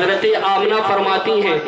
حضرت آمنہ فرماتی ہیں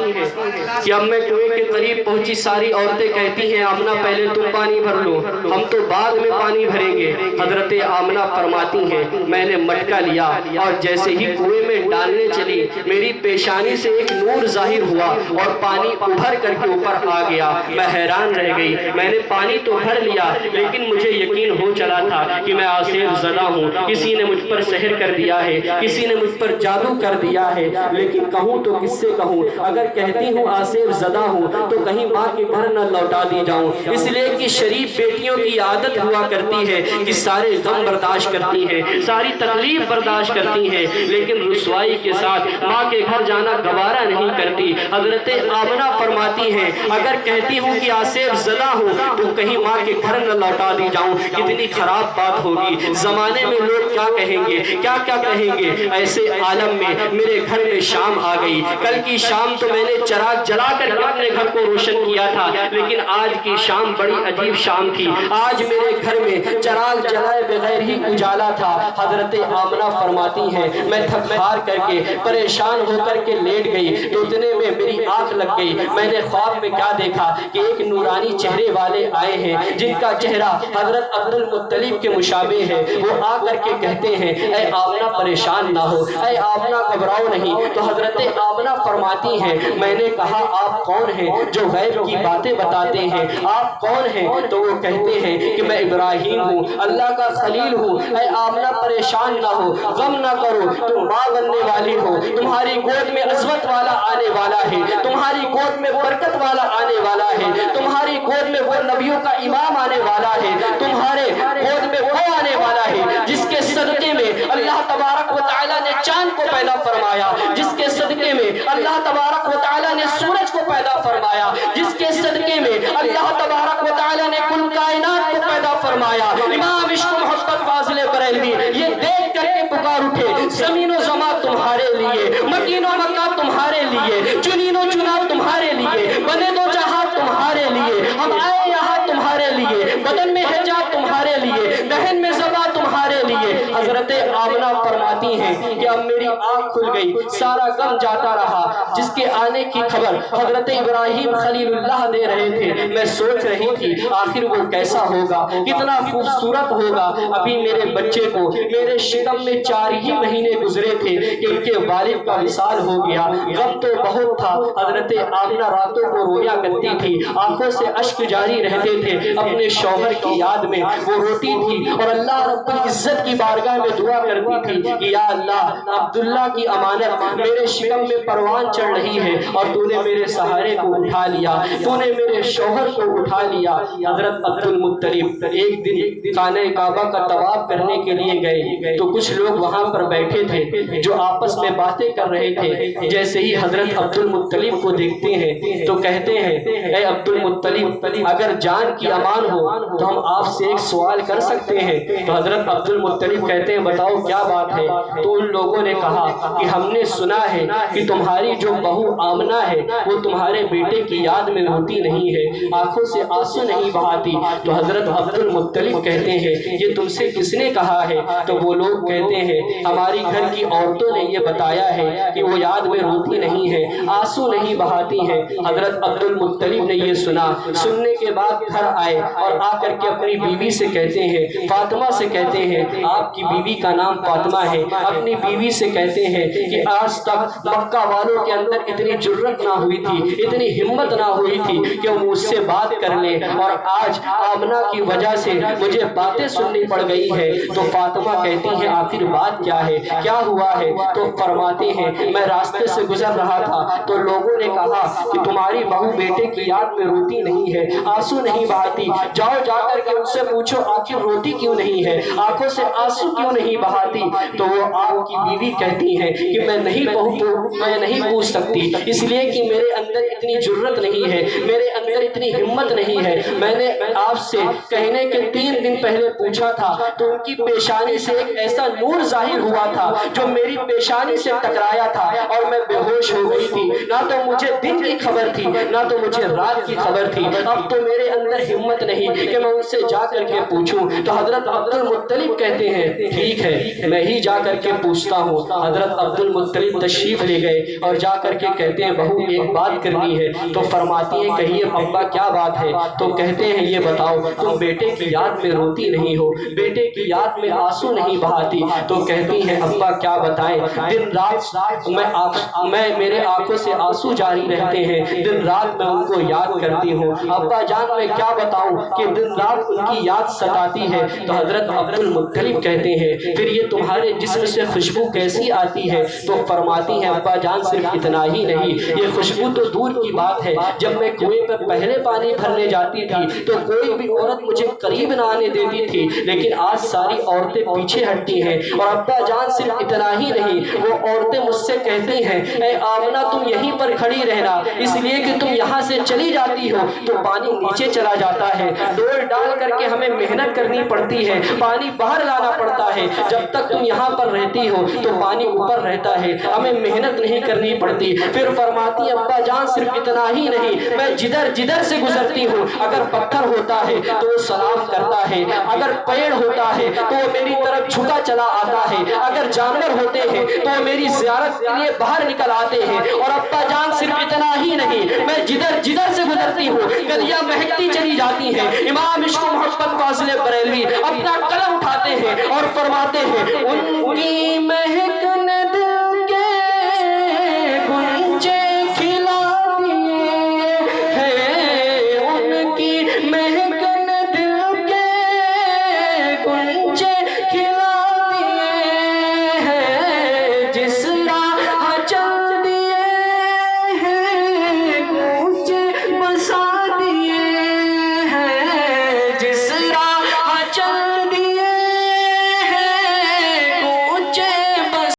کہ اب میں کنویں کے قریب پہنچی، ساری عورتیں کہتی ہیں آمنہ پہلے تم پانی بھر لو، ہم تو بعد میں پانی بھریں گے۔ حضرت آمنہ فرماتی ہیں میں نے مٹکا لیا اور جیسے ہی کنویں میں ڈالنے چلی، میری پیشانی سے ایک نور ظاہر ہوا اور پانی ابھر کر کے اوپر آ گیا۔ میں حیران رہ گئی، میں نے پانی تو بھر لیا لیکن مجھے یقین ہو چلا تھا کہ میں آسیب زدہ ہوں، کسی نے مجھ پر سحر کر دیا ہے، کسی نے مجھ پر جادو کر دیا ہے۔ لیکن کہوں تو کس سے کہوں؟ اگر کہتی ہوں آسیب زدہ ہوں تو کہیں ماں کے گھر نہ لوٹا دی جاؤں، اس لیے کہ شریف بیٹیوں کی عادت ہوا کرتی ہے کہ سارے غم برداشت کرتی ہے، ساری تکلیف برداشت کرتی ہے، لیکن رسوائی کے ساتھ ماں کے گھر جانا گوارا نہیں کرتی۔ حضرت آمنہ فرماتی ہیں اگر کہتی ہوں کہ آسیب زدہ ہوں تو کہیں ماں کے گھر نہ لوٹا دی جاؤں، کتنی خراب بات ہوگی، زمانے میں لوگ کیا کہیں گے، کیا کیا کہیں گے۔ ایسے عالم میں میرے گھر میں شام آ گئی۔ کل کی شام تو میں نے چراغ جلا کر کے اپنے گھر کو روشن کیا تھا، لیکن آج کی شام بڑی عجیب شام تھی۔ آج میرے گھر میں چراغ جلائے بغیر ہی اجالا تھا۔ حضرت آمنہ فرماتی ہیں میں تھک ہار کر کے پریشان ہو کر کے لیٹ گئی تو اتنے میں میری آنکھ لگ گئی۔ میں نے خواب میں کیا دیکھا کہ ایک نورانی چہرے والے آئے ہیں جن کا چہرہ حضرت عبد المطلب کے مشابہ ہے۔ وہ آ کر کے کہتے ہیں اے آمنہ پریشان نہ ہو، اے آمنہ گھبراؤ نہیں۔ تو حضرت آمنہ فرماتی ہیں میں نے کہا آپ کون ہیں جو غیب کی باتیں بتاتے ہیں، آپ کون ہیں؟ تو وہ کہتے ہیں کہ میں ابراہیم ہوں، اللہ کا خلیل ہوں۔ اے آمنہ پریشان نہ ہو، غم نہ کرو، تم ماں بننے والی ہو، تمہاری گود میں عظمت والا آنے والا ہے، تمہاری گود میں برکت والا آنے والا ہے، تمہاری گود میں وہ نبیوں کا امام آنے والا ہے، تمہارے گود میں وہ آنے والا ہے جس کے صدقے میں اللہ تبارک و تعالیٰ نے چاند کو پیدا فرمایا، جس کے صدقے میں اللہ تبارک و تعالیٰ نے سورج کو پیدا فرمایا، جس کے صدقے میں اللہ تبارک و تعالیٰ نے کل کائنات کو پیدا فرمایا۔ امام عشق و محبت فاضل بریلوی یہ دیکھ کر کے پکار اٹھے زمین و زمان تمہارے لیے، مکین و مکہ تمہارے لیے، چنین و چنا تمہارے لیے، بنے دو جہاں تمہارے لیے، ہم آئے یہاں تمہارے لیے، بدن میں حجاب تمہارے لیے، دہن میں زباں تمہارے لیے۔ حضرت آمنہ فرماتی ہیں کہ اب میری آنکھ کھل گئی، سارا غم جاتا رہا۔ جس کے آنے کی خبر حضرت ابراہیم خلیل اللہ دے رہے تھے، میں سوچ رہی تھی آخر وہ کیسا ہوگا، کتنا خوبصورت ہوگا۔ ابھی میرے بچے کو میرے شکم میں 4 ہی مہینے گزرے تھے کہ ان کے والد کا وصال ہو گیا۔ غم تو بہت تھا۔ حضرت آمنہ راتوں کو رویا کرتی تھی، آنکھوں سے اشک جاری رہتے تھے، اپنے شوہر کی یاد میں وہ روتی تھی اور اللہ رب العزت کی بارگاہ میں دعا کرتی تھی کہ یا اللہ عبداللہ کی امانت میرے شکم میں پروان چڑھ رہی ہے اور تو نے میرے سہارے کو اٹھا لیا، تو نے میرے شوہر کو اٹھا لیا۔ حضرت عبد المطلب ایک دن خانہ کعبہ کا طواف کرنے کے لیے گئے تو کچھ لوگ وہاں پر بیٹھے تھے جو آپس میں باتیں کر رہے تھے۔ جیسے ہی حضرت عبد المطلب کو دیکھتے ہیں تو کہتے ہیں اے عبد المطلب اگر جان کی امان ہو تو ہم آپ سے ایک سوال کر سکتے ہیں؟ تو حضرت عبد المطلب کہتے ہیں بتاؤ کیا بات ہے؟ تو ان لوگوں نے کہا کہ ہم نے سنا ہے کہ تمہاری جو بہو آمنہ ہے وہ تمہارے بیٹے کی یاد میں روتی نہیں ہے، آنکھوں سے آنسو نہیں بہاتی۔ تو حضرت عبد المطلب کہتے ہیں یہ تم سے کس نے کہا ہے؟ تو وہ لوگ کہتے ہیں ہماری گھر کی عورتوں نے یہ بتایا ہے کہ وہ یاد میں روتی نہیں ہے، آنسو نہیں بہاتی ہیں۔ حضرت عبد المطلب نے یہ سنا، سننے کے بعد گھر آئے اور آ کر کے اپنی بیوی سے کہتے ہیں، فاطمہ سے کہتے ہیں آپ کی بیوی کا نام فاطمہ ہے، اپنی بیوی سے کہتے ہیں کہ آج تک مکہ والوں کے اندر اتنی جرت نہ ہوئی تھی، اتنی ہمت نہ ہوئی تھی کہ وہ مجھ سے بات کر لیں، اور آج آمنہ کی وجہ سے مجھے باتیں سننی پڑ گئی ہے۔ تو فاطمہ کہتی ہیں آخر بات کیا ہے، کیا ہوا ہے؟ تو فرماتی ہیں میں راستے سے گزر رہا تھا تو لوگوں نے کہا کہ تمہاری بہو بیٹے کی یاد میں روتی نہیں ہے، آنسو نہیں بہاتی، جاؤ جا کر کے ان سے پوچھو آخر روتی کیوں نہیں ہے، آنکھوں سے آنسو کیوں نہیں بہاتی؟ تو وہ آپ کی بیوی کہتی ہے کہ میں نہیں پوچھ سکتی، اس لیے کہ میرے اندر اتنی جرت نہیں ہے، میرے اندر اتنی ہمت نہیں ہے۔ میں نے آپ سے کہنے کے 3 دن پہلے پوچھا تھا تو ان کی پیشانی سے ایک ایسا نور ظاہر ہوا تھا جو میری پیشانی سے ٹکرایا تھا اور میں بے ہوش ہو گئی تھی، نہ تو مجھے دن کی خبر تھی نہ تو مجھے رات کی خبر تھی۔ اب تو میرے اندر ہمت نہیں کہ میں ان سے جا کر کے پوچھوں۔ تو حضرت عبد المطلب کہتے ہیں ٹھیک ہے میں ہی جا کر کے پوچھتا ہوں۔ حضرت عبد المطلب تشریف لے گئے اور جا کر کے کہتے ہیں بہو ایک بات کرنی ہے، تو فرماتی ہیں کہیے ابا کیا بات ہے؟ تو کہتے ہیں یہ بتاؤ تم بیٹے کی یاد میں روتی نہیں ہو، بیٹے کی یاد میں آنسو نہیں بہاتی؟ تو کہتی ہیں ابا کیا بتائیں، دن رات میں میرے آنکھوں سے آنسو جاری رہتے ہیں، دن رات میں ان کو یاد کرتی ہوں۔ ابا جان میں کیا بتاؤں کہ دن رات ان کی یاد ستاتی ہے۔ تو حضرت عبد المطلب کہتے ہیں پھر یہ تمہارے جسم سے خوشبو کیسی آتی ہے؟ تو فرماتی ہیں ابا جان صرف اتنا ہی نہیں، یہ خوشبو تو دور کی بات ہے، جب میں کنویں پر پہلے پانی بھرنے جاتی تھی تو کوئی بھی عورت مجھے قریب نہ آنے دیتی تھی، لیکن آج ساری عورتیں پیچھے ہٹتی ہیں۔ اور ابا جان صرف اتنا ہی نہیں، وہ عورتیں مجھ سے کہتی ہیں اے آمنہ تم یہیں پر کھڑی رہنا، اس لیے کہ تم یہاں سے چلی جاتی ہو تو پانی نیچے چلا جاتا ہے، ڈول ڈال کر کے ہمیں محنت کرنی پڑتی ہے، پانی باہر لانا پڑتا ہے، جب تک تم یہاں پر رہتی ہو تو پانی اوپر رہتا ہے، ہمیں محنت نہیں کرنی پڑتی۔ پھر فرماتی ابا جان صرف اتنا ہی نہیں، میں جدھر سے گزرتی ہوں اگر پتھر ہوتا ہے تو وہ سلام کرتا ہے، اگر پیڑ ہوتا ہے تو وہ میری طرف جھکا چلا آتا ہے، اگر جانور ہوتے ہیں تو وہ میری زیارت کے لیے باہر نکل آتے ہیں۔ اور ابا جان صرف اتنا ہی نہیں، میں جدھر سے گزرتی ہوں گلیاں مہکتی چلی جاتی ہیں۔ امام عشق و محبت فاضل بریلوی اپنا قلم اٹھاتے ہیں اور فرماتے ہیں ان کی مہک